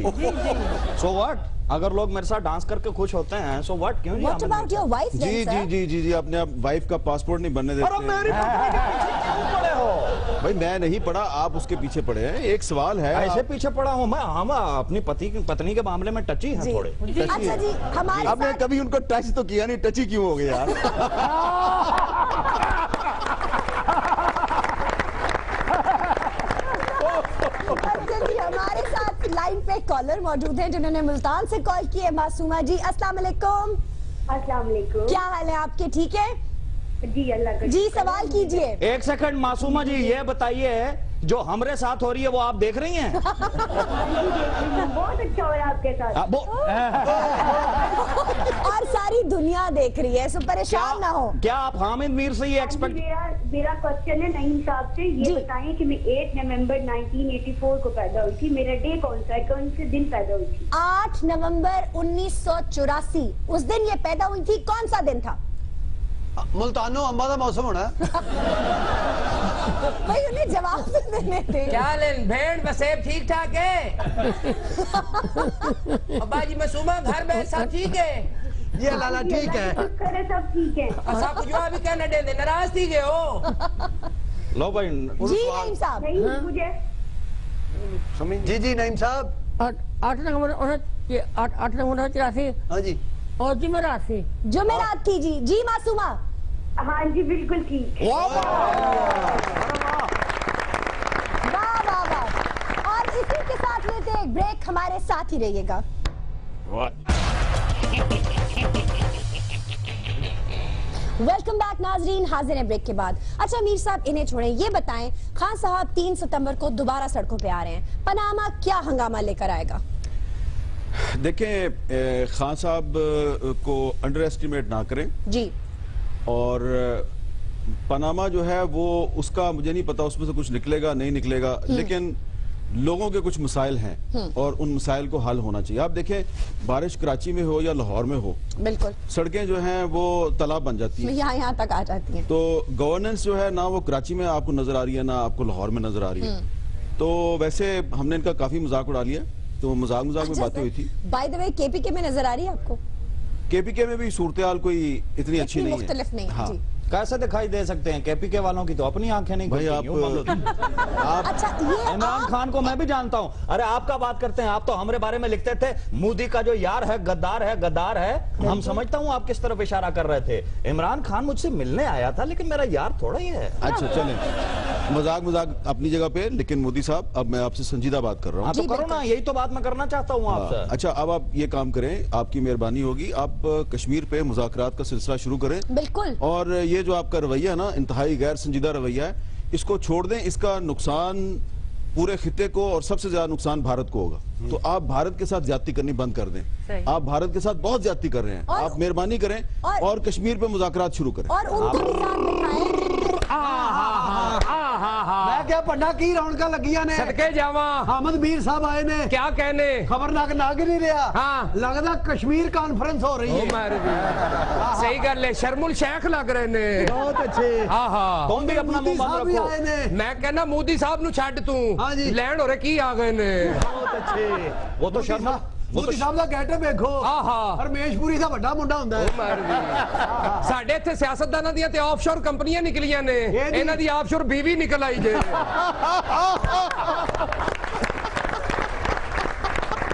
सो व्हाट, अगर लोग मेरे साथ डांस करके खुश होते हैं, सो व्हाट, क्यों जी? What about your wife, ji then, ji sir? जी जी जी, अपने आप वाइफ का पासपोर्ट नहीं बनने और देते। मेरी पत्नी के पीछे क्यों पड़े हो? भाई मैं नहीं पढ़ा, आप उसके पीछे पड़े हैं। एक सवाल है, ऐसे पीछे पड़ा हूँ मैं, हम अपनी पत्नी के मामले में टची हैं जी। थोड़े। अच्छा जी, हमारे आपने साथ कभी उनको टच तो किया नहीं, टची क्यों हो गया यार? अच्छा जी, हमारे साथ लाइन पे कॉलर मौजूद हैं जिन्होंने मुल्तान से कॉल की है। मासूमा जी, अस्सलाम वालेकुम। अस्सलाम वालेकुम। क्या हाल है आपके? ठीक है जी, अल्लाह का जी, सवाल कीजिए। एक सेकंड मासूमा जी, ये बताइए जो हमरे साथ हो रही है वो आप देख रही हैं? बहुत अच्छा हो रहा है आपके साथ। और सारी दुनिया देख रही है, सो परेशान ना हो। क्या आप हामिद मीर से ये एक्सपेक्ट? मेरा क्वेश्चन है नईम साहब से, ये जी। बताएं कि मैं 8 नवंबर 1984 को पैदा हुई थी, मेरा डे कौन सा है, कौन से दिन पैदा हुई थी? 8 नवंबर 1984, उस दिन ये पैदा हुई थी, कौन सा दिन था? मुल्तानो अंबा का मौसम होना। भाई उन्हें जवाब तो देने थे। क्या लेन भेड़ बसेब ठीक ठाक है? अब्बा जी मासूमा घर में सब ठीक है? ये लाला ठीक है। शुक्र है, सब ठीक है। सब कुछ अभी कहना दे दे, नाराज थी गए हो? लो भाई, जी नईम साहब। नहीं मुझे जी जी नईम साहब। 8 नवंबर 1983। हाँ जी। और जुमेरात थी। जुमेरात थी जी। जी मासूमा। हाँ जी बिल्कुल ठीक। वाह वाह वाह। और इसी के साथ लेते हैं एक ब्रेक, हमारे साथ ही रहिएगा। वेलकम बैक नाजरीन, हाजिर हैं ब्रेक के बाद। अच्छा मीर साहब इन्हें छोड़ें, ये बताएं खान साहब 3 सितंबर को दोबारा सड़कों पे आ रहे हैं, पनामा क्या हंगामा लेकर आएगा? देखें, खान साहब को अंडर एस्टिमेट ना करें जी। और पनामा जो है वो उसका मुझे नहीं पता उसमें से कुछ निकलेगा नहीं निकलेगा, लेकिन लोगों के कुछ मसाइल हैं और उन मसाइल को हल होना चाहिए। आप देखें बारिश कराची में हो या लाहौर में हो, बिल्कुल सड़कें जो हैं वो तालाब बन जाती हैं, यहाँ तक आ जाती हैं। तो गवर्नेंस जो है ना वो कराची में आपको नजर आ रही है ना आपको लाहौर में नजर आ रही है। तो वैसे हमने इनका काफी मजाक उड़ा लिया, तो मजाक में बातें हुई थी। बाय द वे केपीके में नजर आ रही है आपको? केपीके में भी सूरत हाल कोई इतनी अच्छी नहीं है। मुख्तलिफ नहीं। हाँ। कैसे दिखाई दे सकते हैं? केपीके वालों की तो अपनी आंखें नहीं भाई आप अच्छा इमरान खान को मैं भी जानता हूं। अरे आपका बात करते हैं, आप तो हमारे बारे में लिखते थे मोदी का जो यार है गद्दार है। हम समझता हूं आप किस तरफ इशारा कर रहे थे। इमरान खान मुझसे मिलने आया था लेकिन मेरा यार थोड़ा ही है। अच्छा चलें, मजाक अपनी जगह पे, लेकिन मोदी साहब अब मैं आपसे संजीदा बात कर रहा हूँ। तो करो ना, यही तो बात मैं करना चाहता हूँ आपसे। अच्छा अब आप ये काम करें, आपकी मेहरबानी होगी, आप कश्मीर पे मुज़ाकरात का सिलसिला शुरू करें। बिल्कुल। और ये जो आपका रवैया है ना, इंतहाई गैर संजीदा रवैया है, इसको छोड़ दें। इसका नुकसान पूरे खित्ते को और सबसे ज्यादा नुकसान भारत को होगा। तो आप भारत के साथ ज्यादती करनी बंद कर दें। आप भारत के साथ बहुत ज्यादती कर रहे हैं, आप मेहरबानी करें और कश्मीर पे मुज़ाकरात शुरू करें। और उनको भी साथ बिठाएं। मैं क्या पन्ना की रौनका लगिया ने सदके जावा हामिद मीर साहब आए ने क्या कहने खबरनाक नाग नहीं रहा। हाँ लगता कश्मीर कॉन्फ्रेंस हो रही है। सही गल है, शर्मुल शेख लग रहे ने। बहुत अच्छे। हाँ तुम भी अपना मुंह बंद रखो। मैं कहना मोदी साहब नु छड़ तू लैंड हो रहे की आ गए ने। बहुत अच्छे। वो तो शर्मा मोदी साहब ਦਾ ਗੈਟਅਪ ਵੇਖੋ। ਰਮੇਸ਼ਪੁਰੀ ਦਾ ਵੱਡਾ ਮੁੰਡਾ ਹੁੰਦਾ ਹੈ। ਸਾਡੇ ਇੱਥੇ ਸਿਆਸਤਦਾਨਾਂ ਦੀਆਂ ਤੇ ਆਫਸ਼ੋਰ ਕੰਪਨੀਆਂ ਨਿਕਲੀਆਂ ਨੇ, ਇਹਨਾਂ ਦੀ ਆਫਸ਼ੋਰ ਬੀਵੀ ਨਿਕਲ ਆਈ ਜੇ।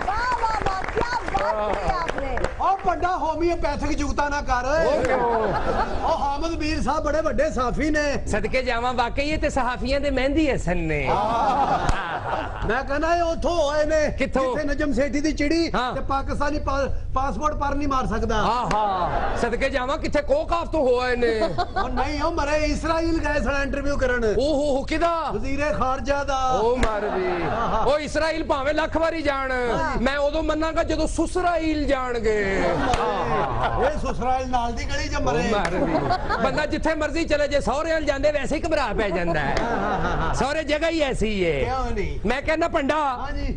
वाह वाह वाह, क्या बात की आपने। और ਵੱਡਾ ਹੋਮੀਓਪੈਥਿਕ ਜੁਗਤਾ ਨਾ ਕਰ। ਉਹ ਹਾमिद मीर साहब बड़े ਵੱਡੇ ਸਾਫੀ ਨੇ। ਸਦਕੇ ਜਾਵਾਂ ਵਾਕਈ ਇਹ ਤੇ ਸਹਾਫੀਆਂ ਦੇ ਮਹਿੰਦੀ ਹਸਨ ਨੇ। ਮੈਂ ਕਹਿੰਦਾ ਇਹ ਉੱਥੋਂ ਹੋਏ ਨੇ ਕਿੱਥੋਂ? ਜਿੱਥੇ ਨਜਮ ਸੇਠੀ ਦੀ ਚਿੜੀ ਤੇ ਪਾਕਿਸਤਾਨੀ ਪਾਸਪੋਰਟ ਪਰ ਨਹੀਂ ਮਾਰ ਸਕਦਾ। ਆਹਾ ਸਦਕੇ ਜਾਵਾਂ ਕਿੱਥੇ ਕੋਕਾਫ ਤੋਂ ਹੋਏ ਨੇ। ਉਹ ਨਹੀਂ ਉਹ ਮਰੇ ਇਸਰਾਈਲ ਗਏ ਸਨ ਇੰਟਰਵਿਊ ਕਰਨ। ਓਹੋ ਕਿਦਾ? ਵਜ਼ੀਰੇ ਖਾਰਜਾ ਦਾ। ਉਹ ਮਰਦੀ ਉਹ ਇਸਰਾਈਲ ਭਾਵੇਂ ਲੱਖ ਵਾਰੀ ਜਾਣ, ਮੈਂ ਉਦੋਂ ਮੰਨਾਂਗਾ ਜਦੋਂ ਸੁਸਰਾਈਲ ਜਾਣਗੇ। ਇਹ ਸੁਸਰਾਈਲ ਨਾਲ ਦੀ ਗਲੀ ਚ ਮਰੇ। ਬੰਦਾ ਜਿੱਥੇ ਮਰਜ਼ੀ ਚਲੇ ਜੇ, ਸਹੁਰੇ ਵੱਲ ਜਾਂਦੇ ਵੈਸੇ ਹੀ ਘਬਰਾ ਪੈ ਜਾਂਦਾ ਹੈ। ਸਹੁਰੇ ਜਗ੍ਹਾ ਹੀ ਐਸੀ ਹੈ। ਕਿਉਂ ਨਹੀਂ? ਮੈਂ ਕਹਿੰਦਾ ਪੰਡਾ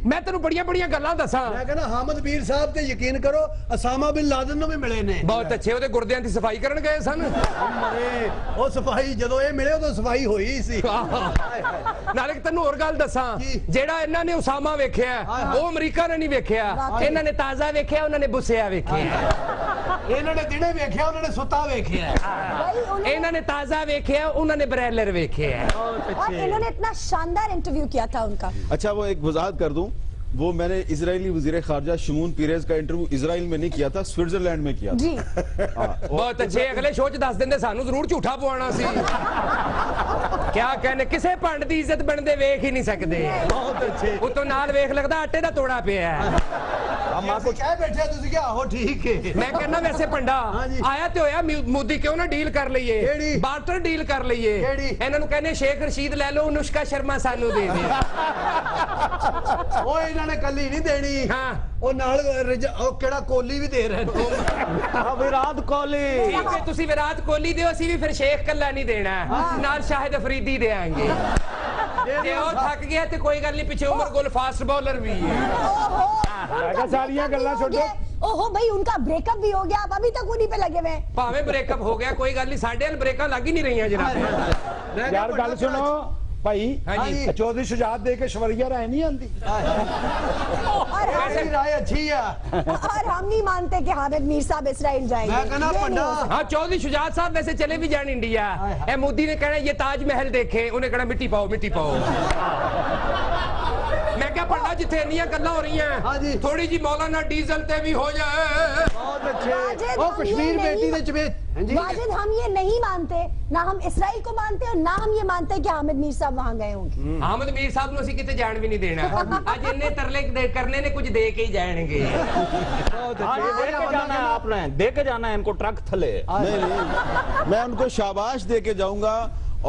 ਮੈਂ ਤੈਨੂੰ ਬੜੀਆਂ ਬੜੀਆਂ ਗੱਲਾਂ ਦੱਸਾਂ। ਮੈਂ ਕਹਿੰਦਾ ਹਾमिद मीर ਸਾਹਿਬ ਤੇ ਯਕੀਨ ਕਰੋ ਅਸਾਮਾ ਬਿਨ ਲਾਦਨ ਨੂੰ ਵੀ ਮਿਲੇ ਨੇ। ਬਹੁਤ ਅੱਛੇ, ਉਹਦੇ ਗੁਰਦਿਆਂ ਦੀ ਸਫਾਈ ਕਰਨ ਗਏ ਸਨ। ਮਰੇ ਉਹ ਸਫਾਈ ਜਦੋਂ ਇਹ ਮਿਲੇ ਉਦੋਂ ਸਫਾਈ ਹੋਈ ਸੀ। ਨਾਲੇ ਤੈਨੂੰ ਹੋਰ ਗੱਲ ਦੱਸਾਂ, ਜਿਹੜਾ ਇਹਨਾਂ ਨੇ ਉਸਾਮਾ ਵੇਖਿਆ ਉਹ ਅਮਰੀਕਾ ਨੇ ਨਹੀਂ ਵੇਖਿਆ। ਇਹਨਾਂ ਨੇ ਤਾਜ਼ਾ ਵੇਖਿਆ, ਉਹਨਾਂ ਨੇ ਬੁੱਸਿਆ ਵੇਖਿਆ। ਇਹਨਾਂ ਨੇ ਦਿਨੇ ਵੇਖਿਆ, ਉਹਨਾਂ ਨੇ ਸੁੱਤਾ ਵੇਖਿਆ। ਇਹਨਾਂ ਨੇ ਤਾਜ਼ਾ ਵੇਖਿਆ, ਉਹਨਾਂ ਨੇ ਬ੍ਰੈਲਰ ਵੇਖਿਆ। और इन्होंने इतना शानदार इंटरव्यू किया था उनका। अच्छा वो एक वजाहत कर दूं, वो मैंने इजरायली वजीर खारजा शमून पीरेज का इंटरव्यू इजराइल में नहीं किया था, स्विट्जरलैंड में किया जी। बहुत अच्छे, अगले शो च दस दिंदे सानू जरूर झूठा पवाना सी। क्या कहने किसे भंड दी इज्जत बनदे वेख ही नहीं सकदे। बहुत अच्छे। उतो नाल वेख लगदा आटे दा तोड़ा पिया हम आपको क्या बैठे ਤੁਸੀਂ ਕਿ ਆਹੋ ਠੀਕ ਹੈ। मैं कहना वैसे पंडा आया ते होया मोदी क्यों ना डील कर लईए, बार्टर डील कर लईए। ਇਹਨਾਂ ਨੂੰ ਕਹਿੰਦੇ ਸ਼ੇਖ ਰਸ਼ੀਦ ਲੈ ਲਓ, ਅਨੁਸ਼ਕਾ ਸ਼ਰਮਾ ਸਾਨੂੰ ਦੇ ਦੇ। ਉਹ ਇਹਨਾਂ ਨੇ ਕੱਲੀ ਨਹੀਂ ਦੇਣੀ। ਹਾਂ ਉਹ ਨਾਲ ਉਹ ਕਿਹੜਾ ਕੋਹਲੀ ਵੀ ਦੇ ਰਹੇ ਨੇ। ਵਿਰਾਟ ਕੋਹਲੀ। ਠੀਕ ਹੈ ਤੁਸੀਂ ਵਿਰਾਟ ਕੋਹਲੀ ਦਿਓ, ਅਸੀਂ ਵੀ ਫਿਰ ਸ਼ੇਖ ਕੱਲਾ ਨਹੀਂ ਦੇਣਾ, ਨਾਲ ਸ਼ਾਹਿਦ ਅਫਰੀਦੀ ਦੇਾਂਗੇ। ਤੇ ਉਹ ਥੱਕ ਗਿਆ ਤੇ ਕੋਈ ਗੱਲ ਨਹੀਂ, ਪਿੱਛੇ ਉਮਰ ਗੁਲ ਫਾਸਟ ਬॉलर भी है। सारियां गल्लां छोड़ो। ओहो भाई उनका ब्रेकअप भी हो गया, आप अभी तक उन्हीं पे लगे हुए हैं। भावे ब्रेकअप हो गया कोई गल नहीं, साडे वाल ब्रेकां लग ही नहीं रही जनाब। यार गल सुनो भाई, चौधरी शुजात दे के शवरिया राय नहीं आती। और राय अच्छी है और हम नहीं मानते कि हामिद मीर साहब इसराइल जाएंगे। मैं कहना पंडा हाँ चौधरी शुजात साहब वैसे चले भी जान इंडिया। ए मोदी ने कहना ये ताजमहल देखे, उन्हें कहना मिट्टी पाओ मिट्टी पाओ। मैं क्या क्या पढ़ना जिथे इन्नियां गल्लां हो रही हाँ जी। हैं थोड़ी जी मौलाना डीजल ते भी हो जाए। बहुत अच्छे वाजिद, ओ हम कश्मीर ये बेटी नहीं- दे चबेत हां जी वाजिद, हम ये नहीं मानते, ना हम इसराइल को मानते और ना हम ये मानते कि हामिद मीर साहब वहां गए होंगे। हामिद मीर साहब ਨੂੰ ਅਸੀਂ ਕਿਤੇ ਜਾਣ ਵੀ ਨਹੀਂ ਦੇਣਾ ਅੱਜ ਇੰਨੇ ਤਰਲੇ करने ने कुछ दे के ही जाएंगे। हाँ, ये दे के जाना है आपने, दे के जाना है इनको ट्रक थले। नहीं मैं उनको शाबाश दे के जाऊंगा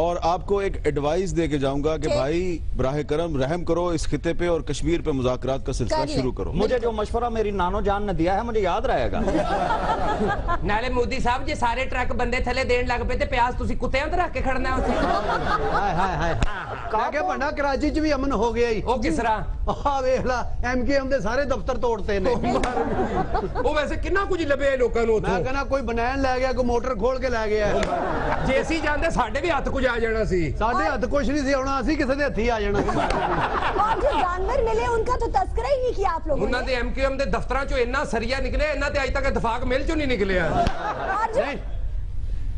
और आपको एक एडवाइस दे के जाऊंगा कि भाई बराह करम रहम करो इस खिते पे और कश्मीर पे मुज़ाकरात का सिलसिला कर ले। शुरू करो। मुझे जो मशवरा मेरी नानो जान ने दिया है मुझे याद रहेगा। ਨਾਲੇ ਮੋਦੀ ਸਾਹਿਬ ਜੇ ਸਾਰੇ ਟਰੱਕ ਬੰਦੇ ਥੱਲੇ ਦੇਣ ਲੱਗ ਪਏ ਤੇ ਪਿਆਜ਼ ਤੁਸੀਂ ਕੁੱਤਿਆਂ ਤੇ ਰੱਖ ਕੇ ਖੜਨਾ ਉੱਥੇ। ਹਾਏ ਹਾਏ ਹਾਏ ਮੈਂ ਕਿਹਾ ਭੰਡਾ ਕਰਾਚੀ ਚ ਵੀ ਅਮਨ ਹੋ ਗਿਆ ਹੀ ਉਹ ਕਿਸ ਤਰ੍ਹਾਂ ਆਹ ਵੇਖ ਲਾ ਐਮਕੇਐਮ ਦੇ ਸਾਰੇ ਦਫ਼ਤਰ ਤੋੜਤੇ ਨੇ ਉਹ ਵੈਸੇ ਕਿੰਨਾ ਕੁਝ ਲੱਭਿਆ ਲੋਕਾਂ ਨੂੰ ਮੈਂ ਉੱਥੋਂ ਕਹਿੰਦਾ ਕੋਈ ਬਨੈਣ ਲੈ ਗਿਆ ਕੋਈ ਮੋਟਰ ਖੋਲ ਕੇ ਲੈ ਗਿਆ ਜੇ ਅਸੀਂ ਜਾਂਦੇ ਸਾਡੇ ਵੀ ਹੱਥ ਕੁਝ ਆ ਜਾਣਾ ਸੀ। ਸਾਡੇ ਹੱਥ ਕੁਛ ਨਹੀਂ ਸੀ ਆਉਣਾ ਅਸੀਂ ਕਿਸੇ ਦੇ ਹੱਥੀ ਆ ਜਾਣਾ और जो जानवर मिले उनका तो तस्करा ही नहीं किया आप लोगों ਉਹਨਾਂ ने। ਦੇ ਐਮਕੇਐਮ ਦੇ ਦਫ਼ਤਰਾਂ ਚੋਂ ਇੰਨਾ ਸਰੀਆ ਨਿਕਲਿਆ ਇਹਨਾਂ ਤੇ ਅਜੇ ਤੱਕ ਇਤਫਾਕ ਮਿਲ ਚੋਂ ਨਹੀਂ ਨਿਕਲਿਆ। और जो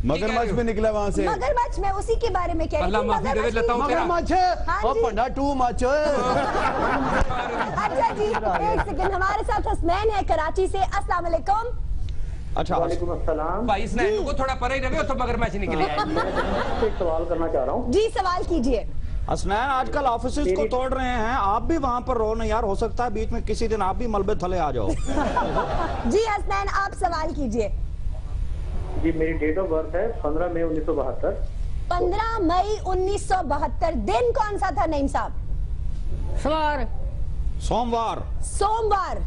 मगरमच्छ भी निकला वहां से। मगरमच्छ, मैं उसी के बारे में कह रही अल्लाह थी। माफी दे दे, मगरमच्छ लता की- तेरा। मगरमच्छ हाँ ओ जी। भंडा टू मच अच्छा जी, एक सेकंड, हमारे साथ हसनैन है कराची से। अस्सलाम वालेकुम। अच्छा, ਭਾਈ ਸਨੈਨ को थोड़ा परे ही रहे ਉੱਥੋਂ मगरमच्छ निकले एक सवाल करना चाह रहा हूँ। जी सवाल कीजिए। हसनैन आजकल ऑफिस को तोड़ रहे हैं, आप भी वहां पर रहो ना यार, हो सकता है बीच में किसी दिन आप भी मलबे थले आ जाओ। जी हसनैन, आप सवाल कीजिए। जी मेरी डेट ऑफ बर्थ है 15 मई 1972। 15 मई 1972 दिन कौन सा था नईम साहब? सवार सोमवार। सोमवार।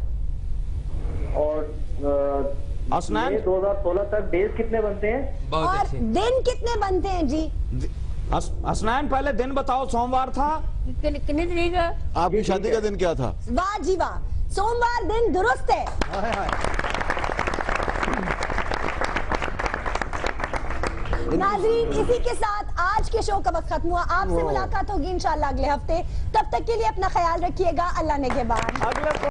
और हसनैन? मई 2016 तक डेज कितने बनते हैं? बहुत और अच्छे दिन कितने बनते हैं जी? हसनैन पहले दिन बताओ, सोमवार था। कितनी तरीक है? आपकी शादी का दिन क्या था? वाह जी वाह, सोमवार दिन दुरुस्त है। नाज़रीन, इसी के साथ आज के शो का वक्त खत्म हुआ। आपसे मुलाकात होगी इंशाल्लाह अगले हफ्ते। तब तक के लिए अपना ख्याल रखिएगा। अल्लाह ने के बाद अगले